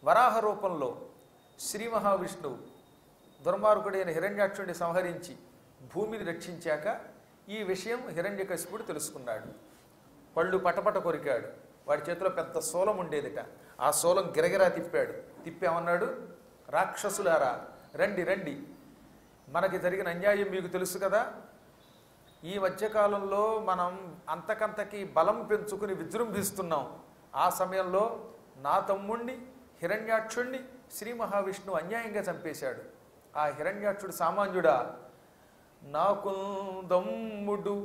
వరాహ రూపంలో శ్రీ మహావిష్ణువు దుర్మార్గుడైన హిరణ్యాక్షుడిని సంహరించి భూమిని రక్షించాక ఈ విషయం హిరణ్యకశిపుడు తెలుసుకున్నాడు. పళ్ళు పటపట కొరికాడు. వాడి చేతిలో పెద్ద శూలం ఉండేదిట. ఆ శూలం గిరగిరా తిప్పాడు. తిప్పేమన్నాడు, రాక్షసులారా రండి రండి, మనకి జరిగిన అన్యాయం మీకు తెలుసు కదా. ఈ మధ్యకాలంలో మనం అంతకంతకి బలం పెంచుకుని విజృంభిస్తున్నాం. ఆ సమయంలో నా తమ్ముణ్ణి హిరణ్యాక్షుణ్ణి శ్రీ మహావిష్ణువు అన్యాయంగా చంపేశాడు. ఆ హిరణ్యాక్షుడు సామాన్యుడా? నాకు దమ్ముడు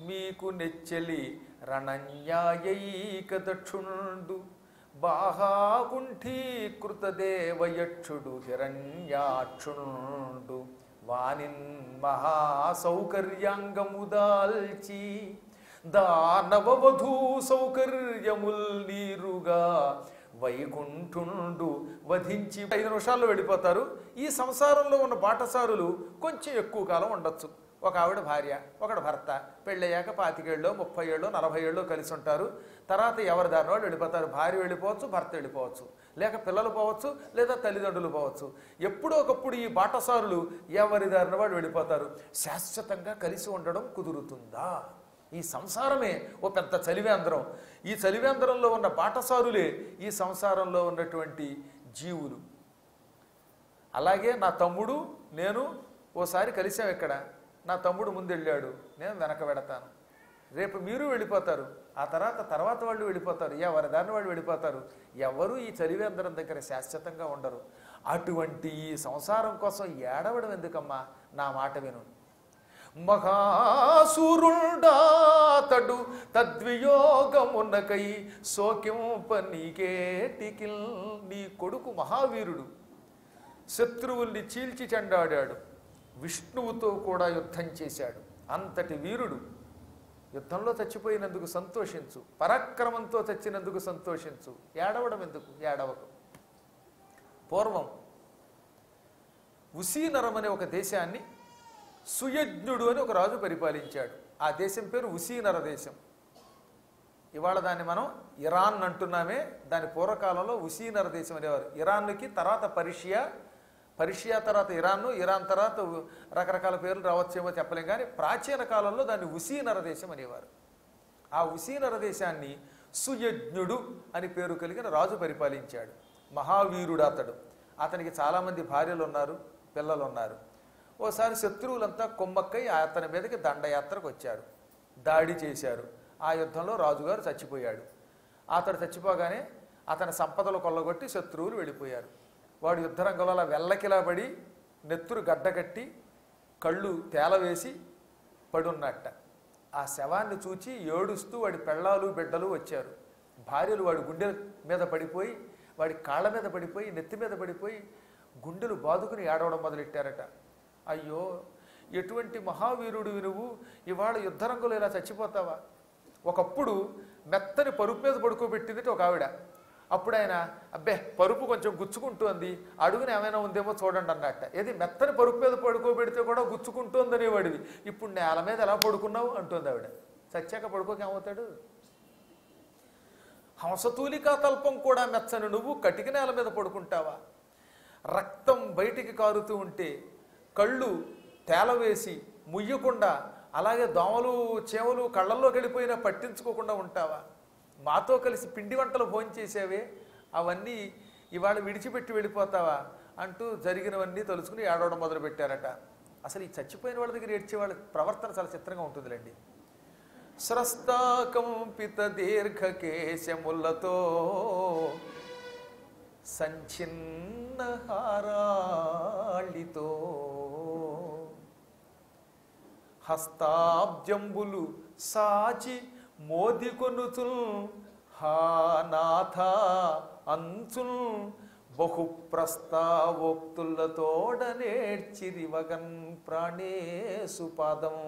మీకు నెచ్చెలి రణన్యాయైక దక్షుణుడు బాహాకుంఠీకృత దేవయక్షుడు హిరణ్యాక్షుణుడు వానిన్ మహాసౌకర్యాంగముదాల్చి దానవవధూ సౌకర్యముల్ నీరుగా వైకుంఠుండు వధించి 5 నిమిషాల్లో వెళ్ళిపోతారు. ఈ సంసారంలో ఉన్న బాటసారులు కొంచెం ఎక్కువ కాలం ఉండొచ్చు. ఒక ఆవిడ భార్య, ఒకడు భర్త, పెళ్ళయ్యాక 25 ఏళ్ళో 30 ఏళ్ళో 40 ఏళ్ళో కలిసి ఉంటారు. తర్వాత ఎవరి దారిన వాళ్ళు వెళ్ళిపోతారు. భార్య వెళ్ళిపోవచ్చు, భర్త వెళ్ళిపోవచ్చు, లేక పిల్లలు పోవచ్చు, లేదా తల్లిదండ్రులు పోవచ్చు. ఎప్పుడో ఒకప్పుడు ఈ బాటసారులు ఎవరి దారిన వాళ్ళు వెళ్ళిపోతారు. శాశ్వతంగా కలిసి ఉండడం కుదురుతుందా? ఈ సంసారమే ఓ పెద్ద చలివేంద్రం. ఈ చలివేంద్రంలో ఉన్న బాటసారులే ఈ సంసారంలో ఉన్నటువంటి జీవులు. అలాగే నా తమ్ముడు నేను ఓసారి కలిసాం ఇక్కడ. నా తమ్ముడు ముందెళ్ళాడు, నేను వెనక వెడతాను. రేపు మీరు వెళ్ళిపోతారు, ఆ తర్వాత వాళ్ళు వెళ్ళిపోతారు, ఎవరి దారిని వాళ్ళు వెళ్ళిపోతారు. ఎవరు ఈ చలివేంద్రం దగ్గర శాశ్వతంగా ఉండరు. అటువంటి ఈ సంసారం కోసం ఏడవడం ఎందుకమ్మా? నా మాట విను. మహాసూరుండాతడు తద్వియోగమునకై శోకింపనీకేటికిల్. నీ కొడుకు మహావీరుడు, శత్రువుల్ని చీల్చి చెండాడాడు, విష్ణువుతో కూడా యుద్ధం చేశాడు. అంతటి వీరుడు యుద్ధంలో చచ్చిపోయినందుకు సంతోషించు, పరాక్రమంతో చచ్చినందుకు సంతోషించు. ఏడవడం ఎందుకు? ఏడవకు. పూర్వం ఉసీనరం అనే ఒక దేశాన్ని సుయజ్ఞుడు అని ఒక రాజు పరిపాలించాడు. ఆ దేశం పేరు ఉసీనర దేశం. ఇవాళ దాన్ని మనం ఇరాన్ అంటున్నామే, దాని పూర్వకాలంలో ఉసీనర దేశం అనేవారు. ఇరాన్కి తర్వాత పర్షియా తర్వాత ఇరాన్, ఇరాన్ తర్వాత రకరకాల పేర్లు రావచ్చేమో చెప్పలేం, కానీ ప్రాచీన కాలంలో దాన్ని ఉసీనర దేశం అనేవారు. ఆ ఉసీనర దేశాన్ని సుయజ్ఞుడు అని పేరు కలిగిన రాజు పరిపాలించాడు. మహావీరుడు అతడు. అతనికి చాలామంది భార్యలు ఉన్నారు, పిల్లలు ఉన్నారు. ఓసారి శత్రువులంతా కొమ్మక్కై అతని మీదకి దండయాత్రకు వచ్చారు, దాడి చేశారు. ఆ యుద్ధంలో రాజుగారు చచ్చిపోయాడు. అతడు చచ్చిపోగానే అతని సంపదలు కొల్లగొట్టి శత్రువులు వెళ్ళిపోయారు. వాడు యుద్ధరంగంలో అలా వెల్లకిలా పడి నెత్తురు గడ్డగట్టి కళ్ళు తేలవేసి పడున్నట్ట. ఆ శవాన్ని చూచి ఏడుస్తూ వాడి పెళ్ళాలు బిడ్డలు వచ్చారు. భార్యలు వాడి గుండెల మీద పడిపోయి, వాడి కాళ్ళ మీద పడిపోయి, నెత్తి మీద పడిపోయి గుండెలు బాదుకుని ఏడవడం మొదలెట్టారట. అయ్యో, ఎటువంటి మహావీరుడివి నువ్వు, ఇవాళ యుద్ధరంగంలో ఇలా చచ్చిపోతావా? ఒకప్పుడు మెత్తని పరుపు మీద పడుకోబెట్టింది ఒక ఆవిడ. అప్పుడు ఆయన, అబ్బే పరుపు కొంచెం గుచ్చుకుంటోంది, అడుగున ఏమైనా ఉందేమో చూడండి అన్నట్ట. ఏది మెత్తని పరుపు మీద పడుకోబెడితే కూడా గుచ్చుకుంటోందనేవాడివి, ఇప్పుడు నేల మీద ఎలా పడుకున్నావు అంటోంది ఆవిడ. చచ్చాక పడుకోకేమవుతాడు? హంసతూలికా తల్పం కూడా మెచ్చని నువ్వు కటిక నేల మీద పడుకుంటావా? రక్తం బయటికి కారుతూ ఉంటే కళ్ళు తేలవేసి ముయ్యకుండా, అలాగే దోమలు చేమలు కళ్ళల్లో గడిపోయినా పట్టించుకోకుండా ఉంటావా? మాతో కలిసి పిండి వంటలు భోంచేసేవే, అవన్నీ ఇవాళ విడిచిపెట్టి వెళ్ళిపోతావా అంటూ జరిగినవన్నీ తలుచుకుని ఏడవడం మొదలుపెట్టారట. అసలు ఈ చచ్చిపోయిన వాళ్ళ దగ్గర ఏడ్చే వాళ్ళ ప్రవర్తన చాలా చిత్రంగా ఉంటుందిలేండి. స్రస్తాకంపిత దీర్ఘకేశములతో సంచిన్న హారాళితో హస్తాబ్జంబులు సాచి మోదికొనుచుల్ హానాథ అంచుల్ బహుప్రస్తావోక్తులతోడనేడ్చిరివగన్ ప్రాణేసు పాదంబుపై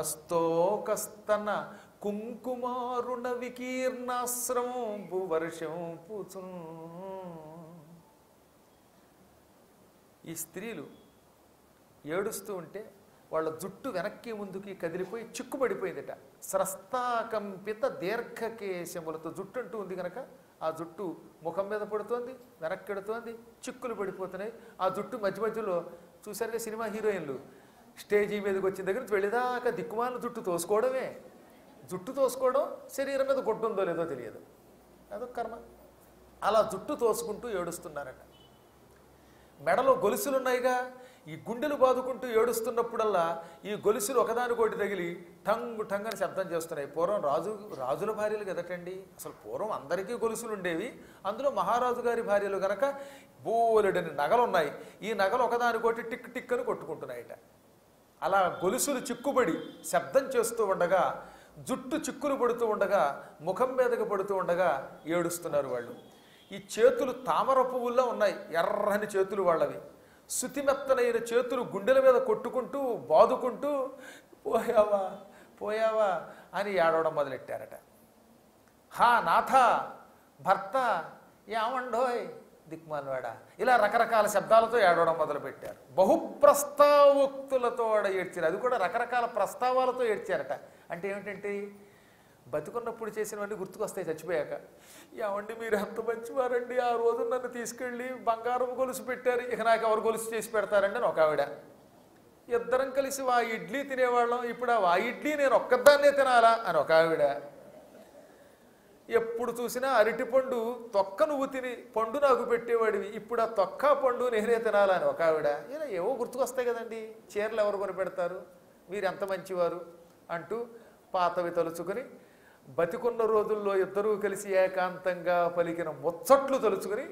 అస్తోకస్తన కుంకుమారుణ వికీర్ణాశ్రమంబు వర్షంపుచున్. ఈ స్త్రీలు ఏడుస్తూ ఉంటే వాళ్ళ జుట్టు వెనక్కి ముందుకి కదిలిపోయి చిక్కుపడిపోయిందట. స్రస్తాకంపిత దీర్ఘకేశములతో, జుట్టు అంటూ ఉంది కనుక ఆ జుట్టు ముఖం మీద పడుతోంది, వెనక్కెడుతోంది, చిక్కులు పడిపోతున్నాయి. ఆ జుట్టు మధ్య మధ్యలో చూసారుగా సినిమా హీరోయిన్లు స్టేజీ మీదకి వచ్చిన దగ్గర నుంచి వెళ్ళేదాకా దిక్కుమాల జుట్టు తోసుకోవడమే. జుట్టు తోసుకోవడం, శరీరం మీద గుడ్డ ఉందో లేదో తెలియదు, అదొక కర్మ. అలా జుట్టు తోసుకుంటూ ఏడుస్తున్నారట. మెడలో గొలుసులున్నాయిగా, ఈ గుండెలు బాదుకుంటూ ఏడుస్తున్నప్పుడల్లా ఈ గొలుసులు ఒకదానికోటి తగిలి టంగు టంగ్ అని శబ్దం చేస్తున్నాయి. పూర్వం రాజుల భార్యలు కదటండి, అసలు పూర్వం అందరికీ గొలుసులు ఉండేవి. అందులో మహారాజు గారి భార్యలు కనుక బోలెడని నగలు ఉన్నాయి. ఈ నగలు ఒకదానికోటి టిక్ టిక్ అని కొట్టుకుంటున్నాయట. అలా గొలుసులు చిక్కుబడి శబ్దం చేస్తూ ఉండగా, జుట్టు చిక్కులు పడుతూ ఉండగా, ముఖం మీదకి పడుతూ ఉండగా ఏడుస్తున్నారు వాళ్ళు. ఈ చేతులు తామర పువ్వుల్లో ఉన్నాయి, ఎర్రని చేతులు వాళ్ళవి. శుతిమెత్తనైన చేతులు గుండెల మీద కొట్టుకుంటూ బాదుకుంటూ పోయావా పోయావా అని ఏడవడం మొదలెట్టారట. హా నాథ, భర్త, ఏమండోయ్ దిక్మాలవాడ, ఇలా రకరకాల శబ్దాలతో ఏడవడం మొదలుపెట్టారు. బహుప్రస్తావోక్తులతో ఏడ్చారు, అది కూడా రకరకాల ప్రస్తావాలతో ఏడ్చారట. అంటే ఏమిటంటే బతుకున్నప్పుడు చేసినవన్నీ గుర్తుకొస్తాయి చచ్చిపోయాక. ఏమండి మీరు ఎంత మంచివారండి, ఆ రోజు నన్ను తీసుకెళ్ళి బంగారం గొలుసు పెట్టారు, ఇక నాకు ఎవరు గొలుసు చేసి పెడతారండి అని ఒక ఆవిడ. ఇద్దరం కలిసి ఆ ఇడ్లీ తినేవాళ్ళం, ఇప్పుడు ఆ ఇడ్లీ నేను ఒక్కదాన్నే తినాలా అని ఒక ఆవిడ. ఎప్పుడు చూసినా అరటిపండు తొక్క నువ్వు తిని పండు నాకు పెట్టేవాడివి, ఇప్పుడు ఆ తొక్క పండు నేనే తినాలా అని ఒక ఆవిడ. ఇలా ఏవో గుర్తుకొస్తాయి కదండి. చీరలు ఎవరు కొని పెడతారు, మీరు ఎంత మంచివారు అంటూ పాతవి తలుచుకొని, బతికున్న రోజుల్లో ఇద్దరూ కలిసి ఏకాంతంగా పలికిన ముచ్చట్లు తలుచుకొని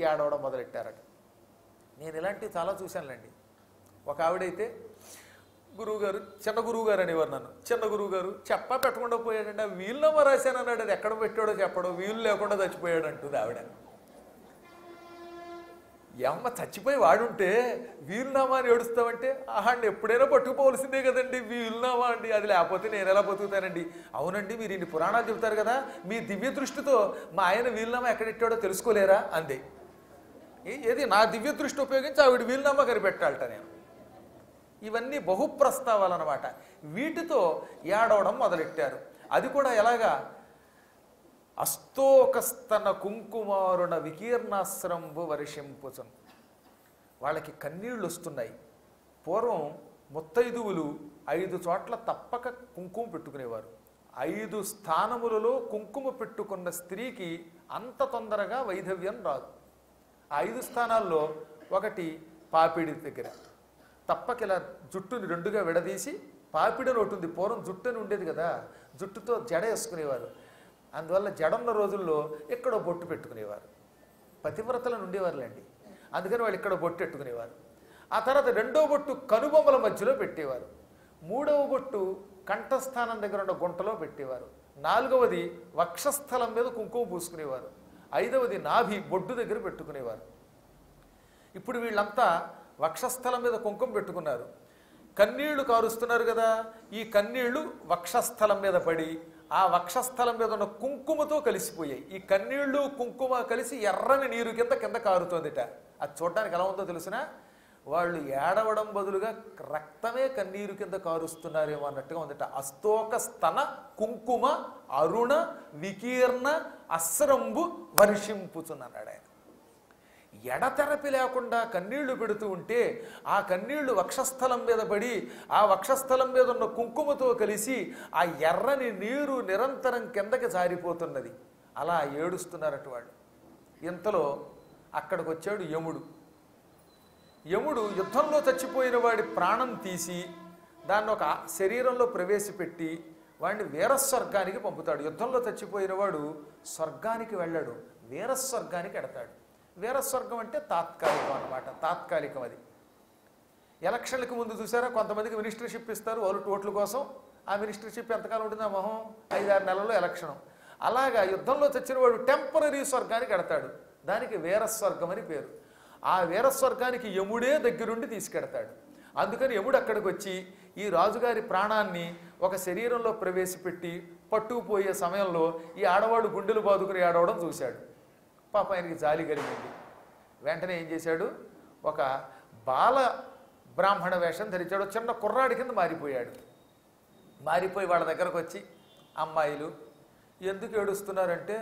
ఏడవడం మొదలెట్టారట. నేను ఇలాంటివి చాలా చూశానులేండి. ఒక ఆవిడైతే గురువుగారు, చిన్న గురువుగారు అనేవారు నన్ను, చిన్న గురువుగారు చెప్పా పెట్టకుండా పోయాడండి, ఆ వీలునామా రాశాను అన్నాడు, అది ఎక్కడ పెట్టాడో చెప్పడం, వీలు లేకుండా చచ్చిపోయాడు అంటుంది ఆవిడ. ఎమ్మ చచ్చిపోయి వాడుంటే వీలునామా అని ఏడుస్తామంటే, ఆహాండి ఎప్పుడైనా పట్టుకుపోవలసిందే కదండి వీలునామా అండి, అది లేకపోతే నేను ఎలా బతుకుతానండి. అవునండి మీరు ఇన్ని పురాణాలు చెబుతారు కదా, మీ దివ్య దృష్టితో మా ఆయన వీలునామా ఎక్కడెట్టాడో తెలుసుకోలేరా అంది. ఏది నా దివ్య దృష్టి ఉపయోగించి ఆవిడ వీలునామా కనిపెట్టాలట నేను. ఇవన్నీ బహుప్రస్తావాలు అన్నమాట. వీటితో ఏడవడం మొదలెట్టారు. అది కూడా ఎలాగా, అస్తోకస్తన కుంకుమారుణ వికీర్ణాశ్రంబు వర్షింపుచం. వాళ్ళకి కన్నీళ్ళు వస్తున్నాయి. పూర్వం ముత్తైదువులు 5 చోట్ల తప్పక కుంకుమ పెట్టుకునేవారు. 5 స్థానములలో కుంకుమ పెట్టుకున్న స్త్రీకి అంత తొందరగా వైధవ్యం రాదు. ఆ 5 స్థానాల్లో ఒకటి పాపిడి దగ్గర తప్పక ఇలా జుట్టుని 2గా విడదీసి, పాపిడని ఒకటి ఉంది, పూర్వం జుట్టు అని ఉండేది కదా, జుట్టుతో జడ వేసుకునేవారు. అందువల్ల జడున్న రోజుల్లో ఎక్కడో బొట్టు పెట్టుకునేవారు. పతివ్రతలను ఉండేవారులేండి, అందుకని వాళ్ళు ఇక్కడ బొట్టు పెట్టుకునేవారు. ఆ తర్వాత 2వ బొట్టు కనుబొమ్మల మధ్యలో పెట్టేవారు. 3వ బొట్టు కంఠస్థానం దగ్గర ఉన్న గుంటలో పెట్టేవారు. 4వది వక్షస్థలం మీద కుంకుమ పూసుకునేవారు. 5వది నాభి బొడ్డు దగ్గర పెట్టుకునేవారు. ఇప్పుడు వీళ్ళంతా వక్షస్థలం మీద కుంకుమ పెట్టుకున్నారు, కన్నీళ్లు కారుస్తున్నారు కదా. ఈ కన్నీళ్లు వక్షస్థలం మీద పడి ఆ వక్షస్థలం మీద ఉన్న కుంకుమతో కలిసిపోయాయి. ఈ కన్నీళ్లు కుంకుమ కలిసి ఎర్రని నీరు కింద కారుతోందిట. అది చూడడానికి ఎలా ఉందో తెలుసునా, వాళ్ళు ఏడవడం బదులుగా రక్తమే కన్నీరు కింద కారుస్తున్నారేమో అన్నట్టుగా ఉందట. అస్తోక స్తన కుంకుమ అరుణ వికీర్ణ అస్రంబు వర్షింపుచున్నాడు ఆయన. ఎడతెరపి లేకుండా కన్నీళ్లు పెడుతూ ఉంటే ఆ కన్నీళ్లు వక్షస్థలం మీద పడి ఆ వక్షస్థలం మీద ఉన్న కుంకుమతో కలిసి ఆ ఎర్రని నీరు నిరంతరం కిందకి జారిపోతున్నది. అలా ఏడుస్తున్నారట వాళ్ళు. ఇంతలో అక్కడికి వచ్చాడు యముడు. యముడు యుద్ధంలో చచ్చిపోయిన వాడి ప్రాణం తీసి దాన్ని ఒక శరీరంలో ప్రవేశపెట్టి వాడిని వీరస్వర్గానికి పంపుతాడు. యుద్ధంలో చచ్చిపోయిన వాడు స్వర్గానికి వెళ్ళాడు, వీరస్వర్గానికి ఎడతాడు. వీరస్వర్గం అంటే తాత్కాలికం అన్నమాట, తాత్కాలికం. అది ఎలక్షన్లకు ముందు చూసారా, కొంతమందికి మినిస్టర్షిప్ ఇస్తారు ఓట్ల కోసం. ఆ మినిస్టర్షిప్ ఎంతకాలం ఉంటుంది, ఆ మొహం 5-6 నెలల్లో ఎలక్షన్. అలాగా యుద్ధంలో చచ్చిన వాడు టెంపరీ స్వర్గానికి ఎడతాడు, దానికి వీరస్వర్గం అని పేరు. ఆ వీరస్వర్గానికి యముడే దగ్గరుండి తీసుకెడతాడు. అందుకని యముడు అక్కడికి వచ్చి ఈ రాజుగారి ప్రాణాన్ని ఒక శరీరంలో ప్రవేశపెట్టి పట్టుకుపోయే సమయంలో ఈ ఆడవాళ్ళు గుండెలు బాదుకుని ఆడవడం చూశాడు. పాప ఆయనకి జాలి కలిగింది. వెంటనే ఏం చేశాడు, ఒక బాల బ్రాహ్మణ వేషం ధరించాడు, చిన్న కుర్రాడి కింద మారిపోయాడు. మారిపోయి వాళ్ళ దగ్గరకు వచ్చి, అమ్మాయిలు ఎందుకు ఏడుస్తున్నారంటే,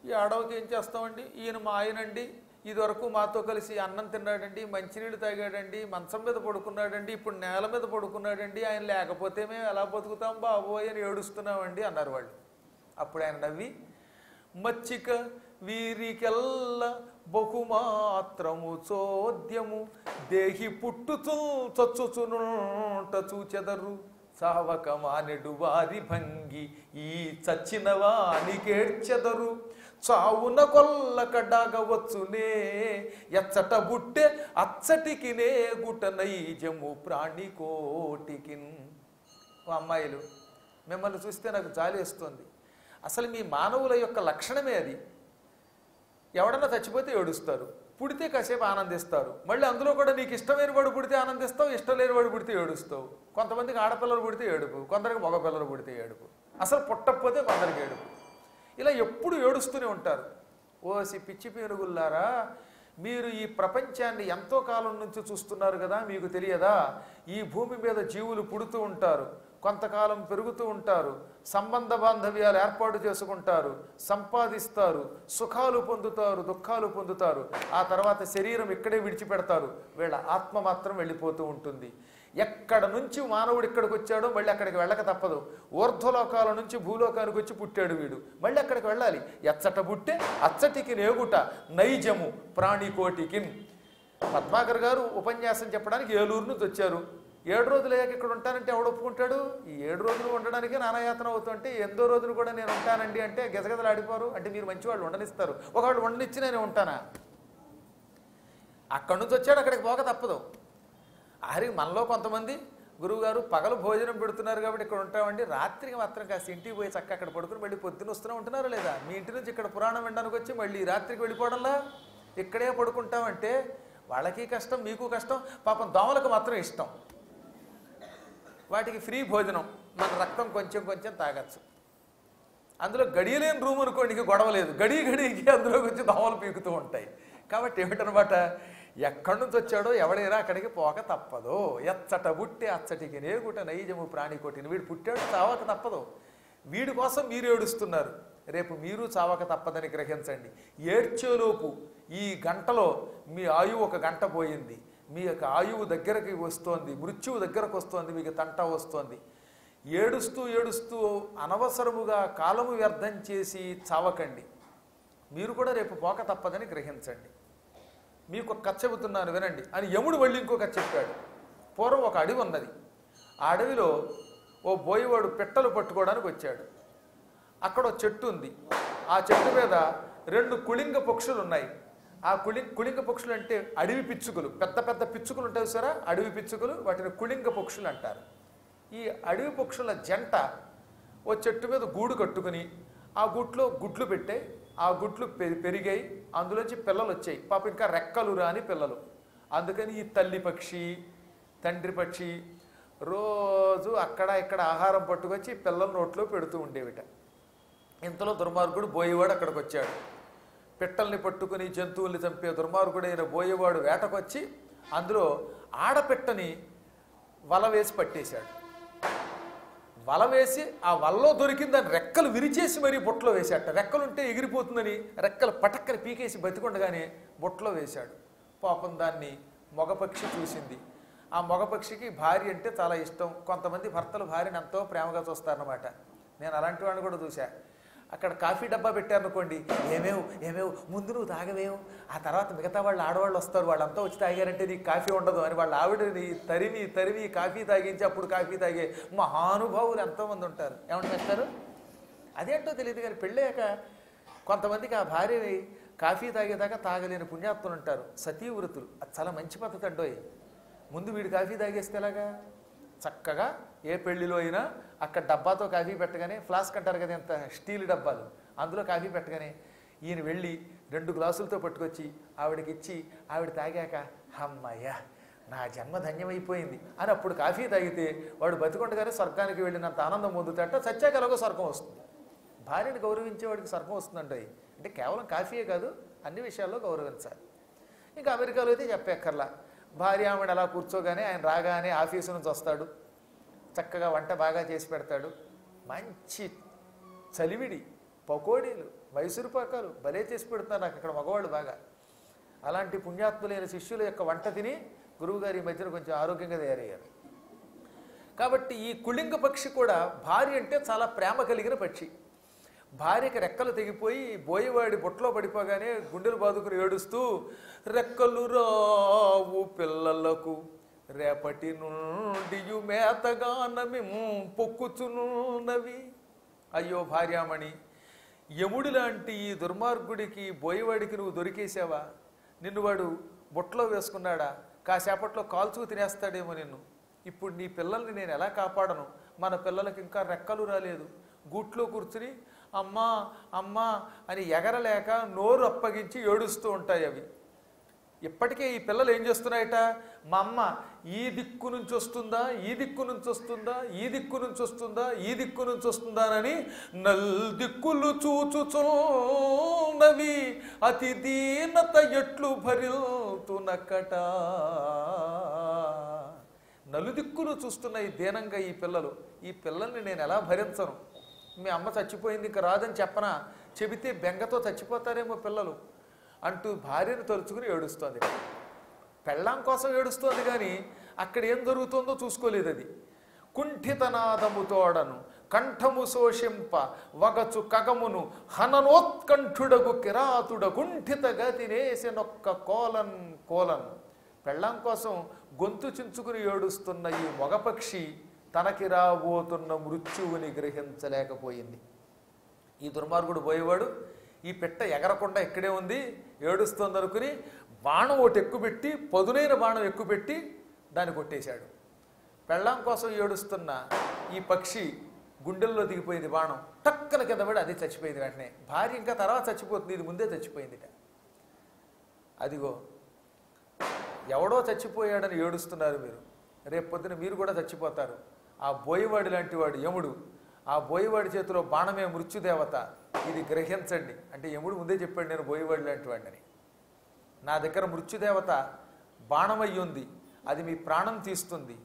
ఈ అడవికి ఏం చేస్తామండి, ఈయన మా ఆయనండి, ఇదివరకు మాతో కలిసి అన్నం తిన్నాడండి, మంచినీళ్ళు తాగాడండి, మంచం మీద పడుకున్నాడండి, ఇప్పుడు నేల మీద పడుకున్నాడండి, ఆయన లేకపోతే మేము ఎలా బతుకుతాం బాబోయ్ అని ఏడుస్తున్నామండి అన్నారు వాళ్ళు. అప్పుడు ఆయన నవ్వి, మచ్చిక వీరికెల్ల బహుమాత్రము చోద్యము దేహి పుట్టుచు చచ్చుచునుంట చూచెదరు సావక మానెడు వారి భంగి ఈ చచ్చిన వానికేడ్చెదరు చావున కొల్ల కడ్డాగవచ్చునే ఎచ్చట బుట్టె అచ్చటికి నే గుట నైజము ప్రాణికోటికిన్. అమ్మాయిలు మిమ్మల్ని చూస్తే నాకు జాలి వేస్తుంది. అసలు మీ మానవుల యొక్క లక్షణమే అది. ఎవడన్నా చచ్చిపోతే ఏడుస్తారు, పుడితే కాసేపు ఆనందిస్తారు, మళ్ళీ అందులో కూడా నీకు ఇష్టమైన వాడు పుడితే ఆనందిస్తావు, ఇష్టం లేని వాడు పుడితే ఏడుస్తావు. కొంతమందికి ఆడపిల్లలు పుడితే ఏడుపు, కొందరికి మగపిల్లలు పుడితే ఏడుపు, అసలు పుట్టకపోతే కొందరికి ఏడుపు. ఇలా ఎప్పుడు ఏడుస్తూనే ఉంటారు. ఓసి పిచ్చి పీనుగుల్లారా, మీరు ఈ ప్రపంచాన్ని ఎంతో కాలం నుంచి చూస్తున్నారు కదా, మీకు తెలియదా? ఈ భూమి మీద జీవులు పుడుతూ ఉంటారు, కొంతకాలం పెరుగుతూ ఉంటారు, సంబంధ బాంధవ్యాలు ఏర్పాటు చేసుకుంటారు, సంపాదిస్తారు, సుఖాలు పొందుతారు, దుఃఖాలు పొందుతారు, ఆ తర్వాత శరీరం ఇక్కడే విడిచిపెడతారు, వీళ్ళ ఆత్మ మాత్రం వెళ్ళిపోతూ ఉంటుంది. ఎక్కడ నుంచి మానవుడు ఇక్కడికి వచ్చాడో మళ్ళీ అక్కడికి వెళ్ళక తప్పదు. ఊర్ధ్వలోకాల నుంచి భూలోకానికి వచ్చి పుట్టాడు వీడు, మళ్ళీ అక్కడికి వెళ్ళాలి. ఎచ్చట పుట్టే అచ్చటికి నేగుట నైజము ప్రాణికోటికిన్. పద్మాకర్ గారు ఉపన్యాసం చెప్పడానికి ఏలూరు నుంచి వచ్చారు. 7 రోజులు అయ్యాక ఇక్కడ ఉంటానంటే ఎవడు ఒప్పుకుంటాడు? ఈ 7 రోజులు ఉండడానికి నానాయాతన అవుతుంటే 8వ రోజులు కూడా నేను ఉంటానండి అంటే గజగజలు ఆడిపోరు. అంటే మీరు మంచివాళ్ళు ఉండనిస్తారు, ఒకవాళ్ళు ఉండనిచ్చి నేను ఉంటానా? అక్కడి నుంచి వచ్చాడు, అక్కడికి పోక తప్పదు. ఆఖరికి మనలో కొంతమంది గురువుగారు పగలు భోజనం పెడుతున్నారు కాబట్టి ఇక్కడ ఉంటామండి, రాత్రికి మాత్రం కాస్త ఇంటికి పోయి చక్క అక్కడ పడుకుని మళ్ళీ పొద్దున్న వస్తూనే ఉంటున్నారా లేదా? మీ ఇంటి నుంచి ఇక్కడ పురాణం వినడానికి వచ్చి మళ్ళీ రాత్రికి వెళ్ళిపోవడంలా ఇక్కడే పడుకుంటామంటే వాళ్ళకి కష్టం, మీకు కష్టం. పాపం దోమలకు మాత్రం ఇష్టం, వాటికి ఫ్రీ భోజనం, మన రక్తం కొంచెం కొంచెం తాగచ్చు. అందులో గడియలేని రూమ్ అనుకోండి, గొడవ లేదు, గడికి అందులోకి వచ్చి దోమలు పీకుతూ ఉంటాయి. కాబట్టి ఏమిటనమాట, ఎక్కడి నుంచి వచ్చాడో ఎవడైనా అక్కడికి పోక తప్పదు. ఎచ్చట బుట్టి అచ్చటికి నేగుట నైజము ప్రాణికోటిని. వీడు పుట్టాడు, చావక తప్పదు. వీడి కోసం మీరు ఏడుస్తున్నారు, రేపు మీరు చావక తప్పదని గ్రహించండి. ఏడ్చేలోపు ఈ గంటలో మీ ఆయువు 1 గంట పోయింది, మీ యొక్క ఆయువు దగ్గరకి వస్తోంది, మృత్యువు దగ్గరకు వస్తోంది, మీకు తంట వస్తోంది. ఏడుస్తూ ఏడుస్తూ అనవసరముగా కాలము వ్యర్థం చేసి చావకండి. మీరు కూడా రేపు పోక తప్పదని గ్రహించండి. మీకు ఒక కథ చెబుతున్నాను వినండి అని యముడు మళ్ళీ ఇంకో కథ చెప్పాడు. పూర్వం ఒక అడవి ఉన్నది. ఆ అడవిలో ఓ బోయవాడు పిట్టలు పట్టుకోవడానికి వచ్చాడు. అక్కడ ఒక చెట్టు ఉంది. ఆ చెట్టు మీద 2 కుళింగ పక్షులు ఉన్నాయి. ఆ కుళింగ పక్షులు అంటే అడవి పిచ్చుకలు, పెద్ద పెద్ద పిచ్చుకలు ఉంటాయి సరే, అడవి పిచ్చుకలు, వాటిని కుళింగ పక్షులు అంటారు. ఈ అడవి పక్షుల జంట ఓ చెట్టు మీద గూడు కట్టుకుని ఆ గూట్లో గుడ్లు పెట్టాయి. ఆ గుడ్లు పెరిగాయి, అందులోంచి పిల్లలు వచ్చాయి. పాప ఇంకా రెక్కలు రాని పిల్లలు. అందుకని ఈ తల్లి పక్షి తండ్రి పక్షి రోజు అక్కడ ఇక్కడ ఆహారం పట్టుకొచ్చి పిల్లల నోట్లో పెడుతూ ఉండేవిట. ఇంతలో దుర్మార్గుడు బోయేవాడు అక్కడికి వచ్చాడు. పిట్టల్ని పట్టుకుని జంతువుల్ని చంపే దుర్మార్గుడైన బోయేవాడు వేటకొచ్చి అందులో ఆడపిట్టని వల వేసి పట్టేశాడు. వల వేసి ఆ వలలో దొరికిందని రెక్కలు విరిచేసి మరీ బొట్లో వేశాట. రెక్కలుంటే ఎగిరిపోతుందని రెక్కలు పటక్కని పీకేసి బతికొండగానే బొట్లో వేశాడు. పాపం దాన్ని మగపక్షి చూసింది. ఆ మగపక్షికి భార్య అంటే చాలా ఇష్టం. కొంతమంది భర్తలు భార్యను ఎంతో ప్రేమగా చూస్తారన్నమాట. నేను అలాంటి వాడిని కూడా చూశా. అక్కడ కాఫీ డబ్బా పెట్టారనుకోండి, ఏమేవు ముందు నువ్వు తాగవేవు, ఆ తర్వాత మిగతా వాళ్ళు ఆడవాళ్ళు వస్తారు, వాళ్ళంతా వచ్చి తాగారంటే నీకు కాఫీ ఉండదు అని వాళ్ళ ఆవిడని తరిమి కాఫీ తాగించి అప్పుడు కాఫీ తాగే మహానుభావులు ఎంతోమంది ఉంటారు. ఏమంటే వేస్తారు అదేంటో తెలియదు కానీ పెళ్ళాక కొంతమందికి ఆ భార్యని కాఫీ తాగేదాకా తాగలేని పుణ్యాత్తులు ఉంటారు, సతీవృతులు. అది చాలా మంచి పద్ధతి అండోయ్. ముందు వీడు కాఫీ తాగేస్తే ఎలాగా? చక్కగా ఏ పెళ్లిలో అయినా అక్కడ డబ్బాతో కాఫీ పెట్టగానే, ఫ్లాస్క్ అంటారు కదా ఎంత స్టీల్ డబ్బాలు, అందులో కాఫీ పెట్టగానే ఈయన వెళ్ళి 2 గ్లాసులతో పట్టుకొచ్చి ఆవిడకి ఇచ్చి ఆవిడ తాగాక అమ్మయ్య నా జన్మ ధన్యమైపోయింది అని అప్పుడు కాఫీ తాగితే వాడు బతికొండగానే స్వర్గానికి వెళ్ళినంత ఆనందం పొందుతాట. సత్యాక ఎలాగో స్వర్గం వస్తుంది. భార్యను గౌరవించేవాడికి స్వర్గం వస్తుందండి. అంటే కేవలం కాఫీయే కాదు, అన్ని విషయాల్లో గౌరవించాలి. ఇంకా అమెరికాలో అయితే చెప్పక్కర్లా. భార్య ఆమెను అలా కూర్చోగానే ఆయన రాగానే ఆఫీసు నుంచి వస్తాడు, చక్కగా వంట బాగా చేసి పెడతాడు. మంచి చలివిడి పకోడీలు మైసూరు పాకాలు భలే చేసి పెడుతున్నారు నాకు అక్కడ మగవాళ్ళు బాగా. అలాంటి పుణ్యాత్ములైన శిష్యుల యొక్క వంట తిని గురువుగారి ఈ మధ్యన కొంచెం ఆరోగ్యంగా తయారయ్యారు. కాబట్టి ఈ కుళింగ పక్షి కూడా భార్య అంటే చాలా ప్రేమ కలిగిన పక్షి. భార్యకి రెక్కలు తెగిపోయి బోయవాడి బొట్లో పడిపోగానే గుండెలు బాదుకుని ఏడుస్తూ రెక్కలు రావు పిల్లలకు రేపటి నుండి మేతగానమి పొక్కుచునున్నవి. అయ్యో భార్యామణి, యముడి లాంటి ఈ దుర్మార్గుడికి బోయవాడికి నువ్వు దొరికేసావా? నిన్ను వాడు బొట్లో వేసుకున్నాడా? కాసేపట్లో కాల్చుకు తినేస్తాడేమో నిన్ను. ఇప్పుడు నీ పిల్లల్ని నేను ఎలా కాపాడను? మన పిల్లలకి ఇంకా రెక్కలు రాలేదు. గూట్లో కూర్చుని అమ్మా అమ్మా అని ఎగరలేక నోరు అప్పగించి ఏడుస్తూ ఉంటాయి అవి. ఇప్పటికే ఈ పిల్లలు ఏం చేస్తున్నాయట, మా అమ్మ ఈ దిక్కు నుంచి వస్తుందా, ఈ దిక్కు నుంచి వస్తుందా, ఈ దిక్కు నుంచి వస్తుందా, ఈ దిక్కు నుంచి వస్తుందానని నల్దిక్కులు చూచుచున్నవి అతి దీనత ఎట్లు భరిల్తునకట. నలుదిక్కులు చూస్తున్నాయి దీనంగా ఈ పిల్లలు. ఈ పిల్లల్ని నేను ఎలా భరించను? మీ అమ్మ చచ్చిపోయింది ఇంక రాదని చెప్పనా? చెబితే బెంగతో చచ్చిపోతారేమో పిల్లలు అంటూ భార్యను తలుచుకుని ఏడుస్తోంది. పెళ్ళాం కోసం ఏడుస్తోంది కానీ అక్కడ ఏం జరుగుతుందో చూసుకోలేదు అది. కుంఠితనాదముతోడను కంఠము శోషింప వగచు కగమును హననోత్కంఠుడగు కిరాతుడ కుంఠిత గతినేసెనొక్క కోలన్ కోలన్. పెళ్ళాం కోసం గొంతు చించుకుని ఏడుస్తున్న ఈ మగపక్షి తనకి రాబోతున్న మృత్యువుని గ్రహించలేకపోయింది. ఈ దుర్మార్గుడు పోయేవాడు ఈ పెట్ట ఎగరకుండా ఇక్కడే ఉంది ఏడుస్తోంది అనుకుని బాణం ఒకటి ఎక్కుపెట్టి పదునైన బాణం ఎక్కుపెట్టి దాన్ని కొట్టేశాడు. పెళ్ళాం కోసం ఏడుస్తున్న ఈ పక్షి గుండెల్లో దిగిపోయింది బాణం. టక్కన కింద పడి అది చచ్చిపోయింది. వెంటనే భార్య ఇంకా తర్వాత చచ్చిపోతుంది, ఇది ముందే చచ్చిపోయిందిట. అదిగో ఎవడో చచ్చిపోయాడని ఏడుస్తున్నారు మీరు, రేపు పొద్దున మీరు కూడా చచ్చిపోతారు. ఆ బోయవాడి లాంటి వాడు యముడు, ఆ బోయవాడి చేతిలో బాణమే మృత్యుదేవత, ఇది గ్రహించండి అంటే యముడు ముందే చెప్పాడు నేను బోయవాడి లాంటి వాడిని. నా దగ్గర మృత్యుదేవత బాణమయ్యి ఉంది, అది మీ ప్రాణం తీస్తుంది,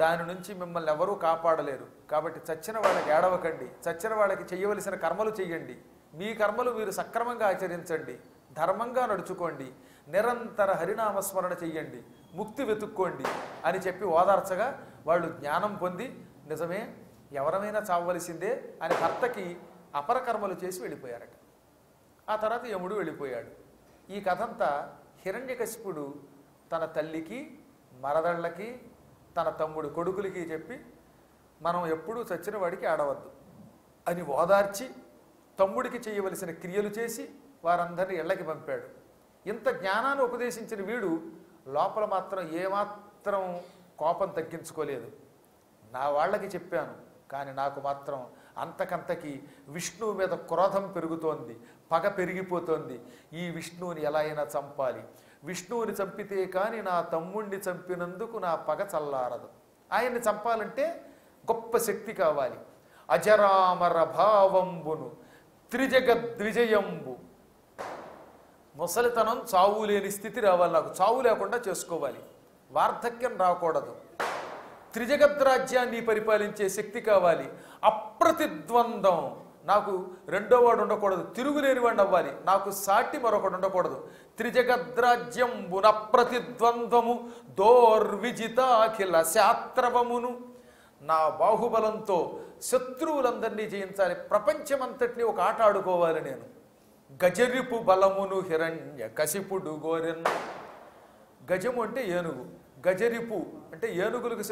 దాని నుంచి మిమ్మల్ని ఎవరూ కాపాడలేరు. కాబట్టి చచ్చిన వాళ్ళకి ఏడవకండి, చచ్చిన వాళ్ళకి చేయవలసిన కర్మలు చెయ్యండి, మీ కర్మలు మీరు సక్రమంగా ఆచరించండి, ధర్మంగా నడుచుకోండి, నిరంతర హరినామస్మరణ చెయ్యండి, ముక్తి వెతుక్కోండి అని చెప్పి ఓదార్చగా వాళ్ళు జ్ఞానం పొంది నిజమే ఎవరమైనా చావవలసిందే అని భర్తకి అపరకర్మలు చేసి వెళ్ళిపోయారట. ఆ తర్వాత యముడు వెళ్ళిపోయాడు. ఈ కథంతా హిరణ్యకశిపుడు తన తల్లికి మరదళ్ళకి తన తమ్ముడు కొడుకులకి చెప్పి మనం ఎప్పుడూ చచ్చిన వాడికి ఆడవద్దు అని ఓదార్చి తమ్ముడికి చేయవలసిన క్రియలు చేసి వారందరినీ ఇళ్ళకి పంపాడు. ఇంత జ్ఞానాన్ని ఉపదేశించిన వీడు లోపల మాత్రం ఏమాత్రం కోపం తగ్గించుకోలేదు. నా వాళ్ళకి చెప్పాను కానీ నాకు మాత్రం అంతకంతకి విష్ణువు మీద క్రోధం పెరుగుతోంది, పగ పెరిగిపోతోంది. ఈ విష్ణువుని ఎలా అయినా చంపాలి, విష్ణువుని చంపితే కానీ నా తమ్ముణ్ణి చంపినందుకు నా పగ చల్లారదు. ఆయన్ని చంపాలంటే గొప్ప శక్తి కావాలి. అజరామర భావంబును త్రిజగద్విజయంబు, ముసలితనం చావు లేని స్థితి రావాలి, నాకు చావు లేకుండా చేసుకోవాలి, వార్ధక్యం రాకూడదు, త్రిజగద్రాజ్యాన్ని పరిపాలించే శక్తి కావాలి, అప్రతిద్వంద్వం, నాకు రెండో వాడు ఉండకూడదు, తిరుగులేని వాడిని అవ్వాలి, నాకు సాటి మరొకడు ఉండకూడదు. త్రిజగద్రాజ్యంబున అప్రతిద్వంద్వము దోర్విజితాఖిల శాత్రవమును, నా బాహుబలంతో శత్రువులందరినీ జయించాలి, ప్రపంచమంతటినీ ఒక ఆట ఆడుకోవాలి నేను. గజరిపు బలమును హిరణ్య కశిపుడు గోరెన్. గజము అంటే ఏనుగు, గజరిపు అంటే ఏనుగులకు